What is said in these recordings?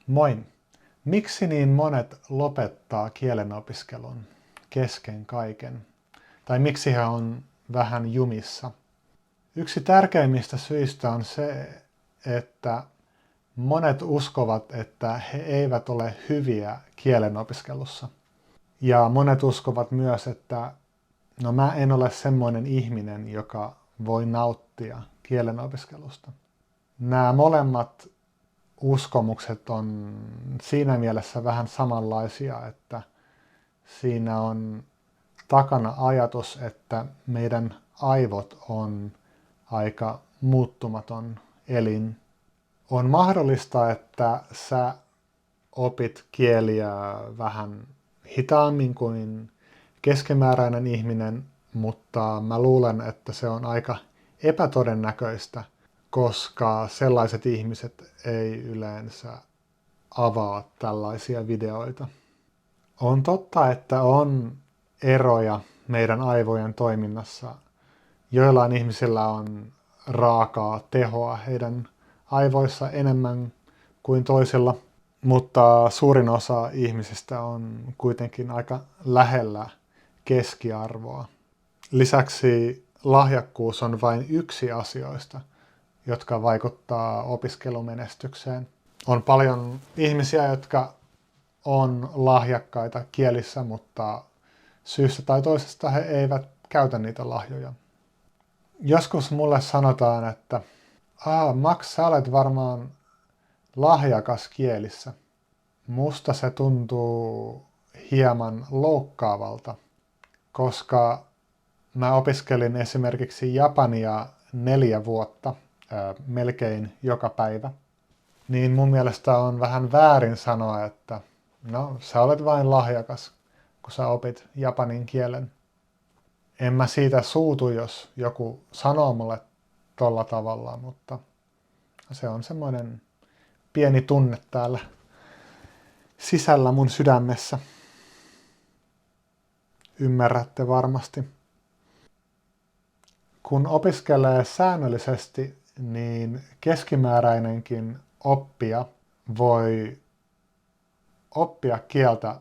Moi! Miksi niin monet lopettaa kielen opiskelun kesken kaiken? Tai miksi he on vähän jumissa? Yksi tärkeimmistä syistä on se, että monet uskovat, että he eivät ole hyviä kielen opiskelussa. Ja monet uskovat myös, että no mä en ole semmoinen ihminen, joka voi nauttia kielen opiskelusta. Nämä molemmat uskomukset on siinä mielessä vähän samanlaisia, että siinä on takana ajatus, että meidän aivot on aika muuttumaton elin. On mahdollista, että sä opit kieliä vähän hitaammin kuin keskimääräinen ihminen, mutta mä luulen, että se on aika epätodennäköistä, koska sellaiset ihmiset ei yleensä avaa tällaisia videoita. On totta, että on eroja meidän aivojen toiminnassa. Joillain ihmisillä on raakaa tehoa heidän aivoissa enemmän kuin toisilla, mutta suurin osa ihmisistä on kuitenkin aika lähellä keskiarvoa. Lisäksi lahjakkuus on vain yksi asioista, jotka vaikuttaa opiskelumenestykseen. On paljon ihmisiä, jotka on lahjakkaita kielissä, mutta syystä tai toisesta he eivät käytä niitä lahjoja. Joskus mulle sanotaan, että Max, sä olet varmaan lahjakas kielissä. Musta se tuntuu hieman loukkaavalta, koska mä opiskelin esimerkiksi japania 4 vuotta, melkein joka päivä. Niin mun mielestä on vähän väärin sanoa, että no, sä olet vain lahjakas, kun sä opit japanin kielen. En mä siitä suutu, jos joku sanoo mulle tolla tavalla, mutta se on semmoinen pieni tunne täällä sisällä mun sydämessä. Ymmärrätte varmasti. Kun opiskelee säännöllisesti, niin keskimääräinenkin oppija voi oppia kieltä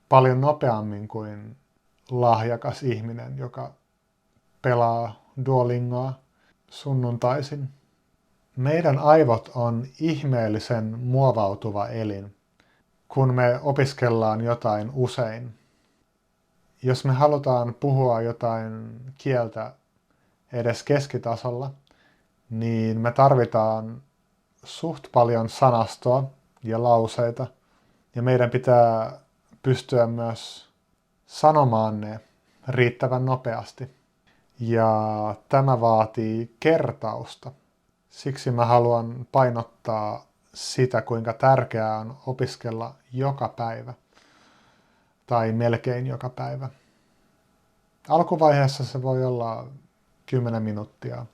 paljon nopeammin kuin lahjakas ihminen, joka pelaa Duolingoa sunnuntaisin. Meidän aivot on ihmeellisen muovautuva elin, kun me opiskellaan jotain usein. Jos me halutaan puhua jotain kieltä edes keskitasolla, niin me tarvitaan suht paljon sanastoa ja lauseita, ja meidän pitää pystyä myös sanomaan ne riittävän nopeasti. Ja tämä vaatii kertausta. Siksi mä haluan painottaa sitä, kuinka tärkeää on opiskella joka päivä. Tai melkein joka päivä. Alkuvaiheessa se voi olla 10 minuuttia.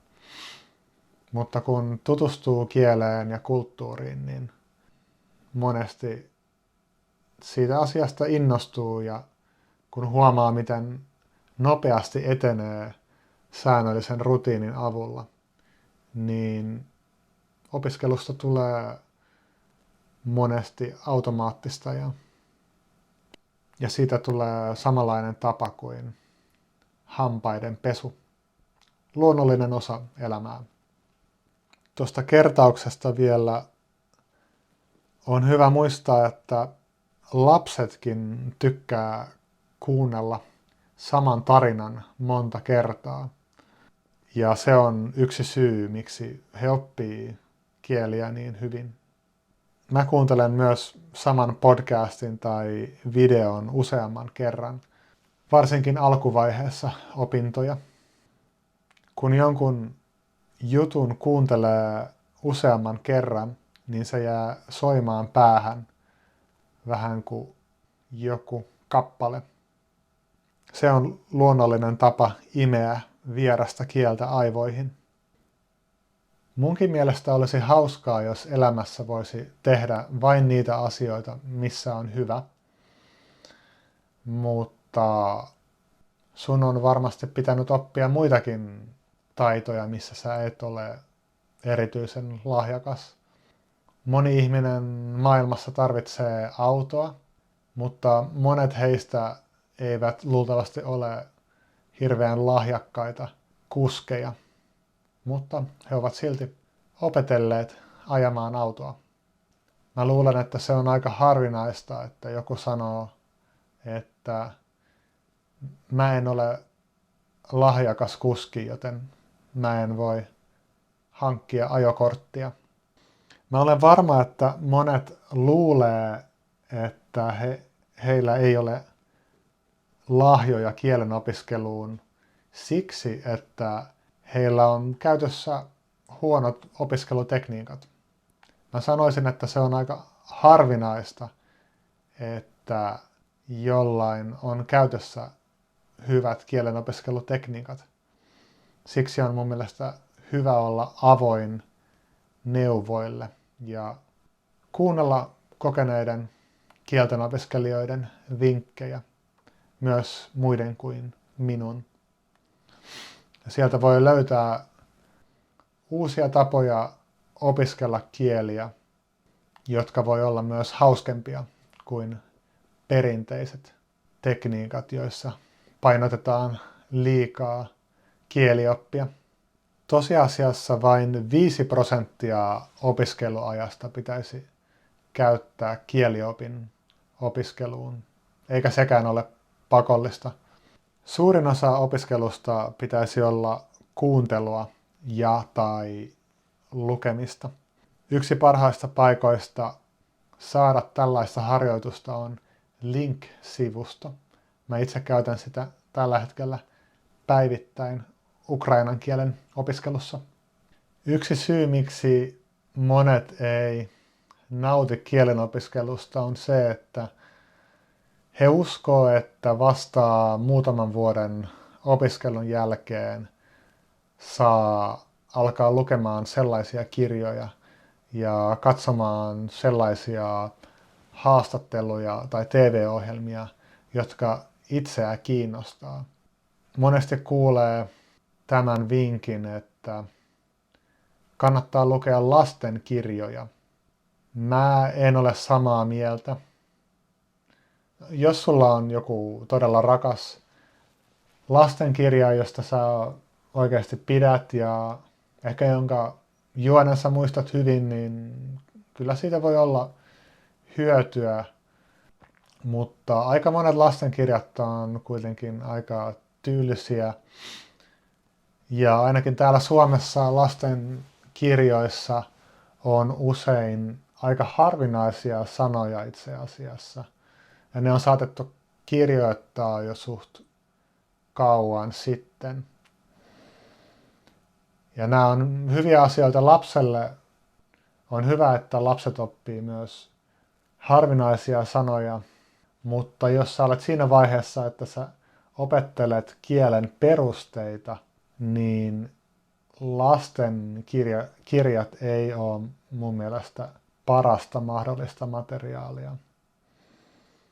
Mutta kun tutustuu kieleen ja kulttuuriin, niin monesti siitä asiasta innostuu ja kun huomaa, miten nopeasti etenee säännöllisen rutiinin avulla, niin opiskelusta tulee monesti automaattista ja siitä tulee samanlainen tapa kuin hampaiden pesu. Luonnollinen osa elämää. Tuosta kertauksesta vielä on hyvä muistaa, että lapsetkin tykkää kuunnella saman tarinan monta kertaa. Ja se on yksi syy, miksi he oppii kieliä niin hyvin. Mä kuuntelen myös saman podcastin tai videon useamman kerran, varsinkin alkuvaiheessa opintoja. Kun jonkun jutun kuuntelee useamman kerran, niin se jää soimaan päähän vähän kuin joku kappale. Se on luonnollinen tapa imeä vierasta kieltä aivoihin. Munkin mielestä olisi hauskaa, jos elämässä voisi tehdä vain niitä asioita, missä on hyvä. Mutta sun on varmasti pitänyt oppia muitakin taitoja, missä sä et ole erityisen lahjakas. Moni ihminen maailmassa tarvitsee autoa, mutta monet heistä eivät luultavasti ole hirveän lahjakkaita kuskeja, mutta he ovat silti opetelleet ajamaan autoa. Mä luulen, että se on aika harvinaista, että joku sanoo, että mä en ole lahjakas kuski, joten mä en voi hankkia ajokorttia. Mä olen varma, että monet luulee, että heillä ei ole lahjoja kielen opiskeluun siksi, että heillä on käytössä huonot opiskelutekniikat. Mä sanoisin, että se on aika harvinaista, että jollain on käytössä hyvät kielenopiskelutekniikat. Siksi on mun mielestä hyvä olla avoin neuvoille ja kuunnella kokeneiden kieltenopiskelijoiden vinkkejä, myös muiden kuin minun. Sieltä voi löytää uusia tapoja opiskella kieliä, jotka voi olla myös hauskempia kuin perinteiset tekniikat, joissa painotetaan liikaa kielioppia. Tosiasiassa vain 5% opiskeluajasta pitäisi käyttää kieliopin opiskeluun, eikä sekään ole pakollista. Suurin osa opiskelusta pitäisi olla kuuntelua ja tai lukemista. Yksi parhaista paikoista saada tällaista harjoitusta on Link-sivusto. Mä itse käytän sitä tällä hetkellä päivittäin ukrainan kielen opiskelussa. Yksi syy, miksi monet ei nauti kielen opiskelusta, on se, että he uskoo, että vasta muutaman vuoden opiskelun jälkeen saa alkaa lukemaan sellaisia kirjoja ja katsomaan sellaisia haastatteluja tai TV-ohjelmia, jotka itseä kiinnostaa. Monesti kuulee tämän vinkin, että kannattaa lukea lasten kirjoja. Mä en ole samaa mieltä. Jos sulla on joku todella rakas lastenkirja, josta sä oikeasti pidät ja ehkä jonka juonensa muistat hyvin, niin kyllä siitä voi olla hyötyä. Mutta aika monet lastenkirjat on kuitenkin aika tyylisiä. Ja ainakin täällä Suomessa lasten kirjoissa on usein aika harvinaisia sanoja itse asiassa. Ja ne on saatettu kirjoittaa jo suht kauan sitten. Ja nämä on hyviä asioita lapselle. On hyvä, että lapset oppii myös harvinaisia sanoja. Mutta jos sä olet siinä vaiheessa, että sä opettelet kielen perusteita, niin lasten kirjat ei ole mun mielestä parasta mahdollista materiaalia.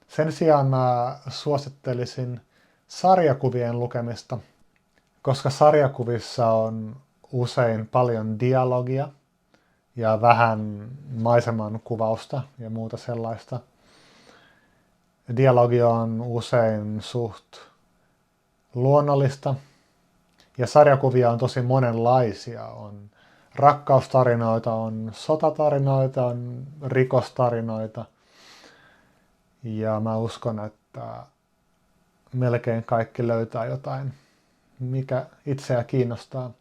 Sen sijaan mä suosittelisin sarjakuvien lukemista, koska sarjakuvissa on usein paljon dialogia ja vähän maiseman kuvausta ja muuta sellaista. Dialogi on usein suht luonnollista ja sarjakuvia on tosi monenlaisia. On rakkaustarinoita, on sotatarinoita, on rikostarinoita. Ja mä uskon, että melkein kaikki löytää jotain, mikä itseä kiinnostaa.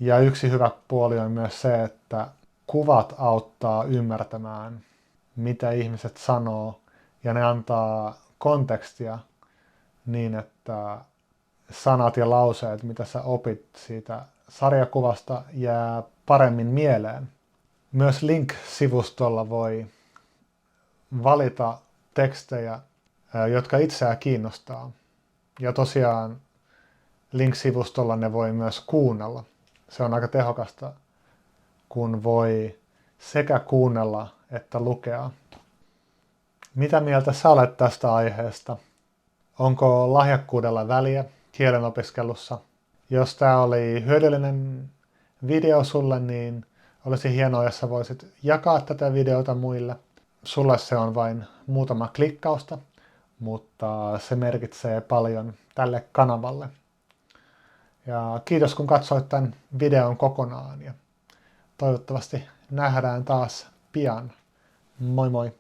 Ja yksi hyvä puoli on myös se, että kuvat auttaa ymmärtämään, mitä ihmiset sanoo, ja ne antaa kontekstia niin, että sanat ja lauseet, mitä sä opit siitä sarjakuvasta, jää paremmin mieleen. Myös Link-sivustolla voi valita tekstejä, jotka itseä kiinnostaa. Ja tosiaan Link-sivustolla ne voi myös kuunnella. Se on aika tehokasta, kun voi sekä kuunnella että lukea. Mitä mieltä sä olet tästä aiheesta? Onko lahjakkuudella väliä kielenopiskelussa? Jos tämä oli hyödyllinen video sulle, niin Olisi hienoa, jos sä voisit jakaa tätä videota muille. Sulle se on vain muutama klikkausta, mutta se merkitsee paljon tälle kanavalle. Ja kiitos kun katsoit tämän videon kokonaan ja toivottavasti nähdään taas pian. Moi moi!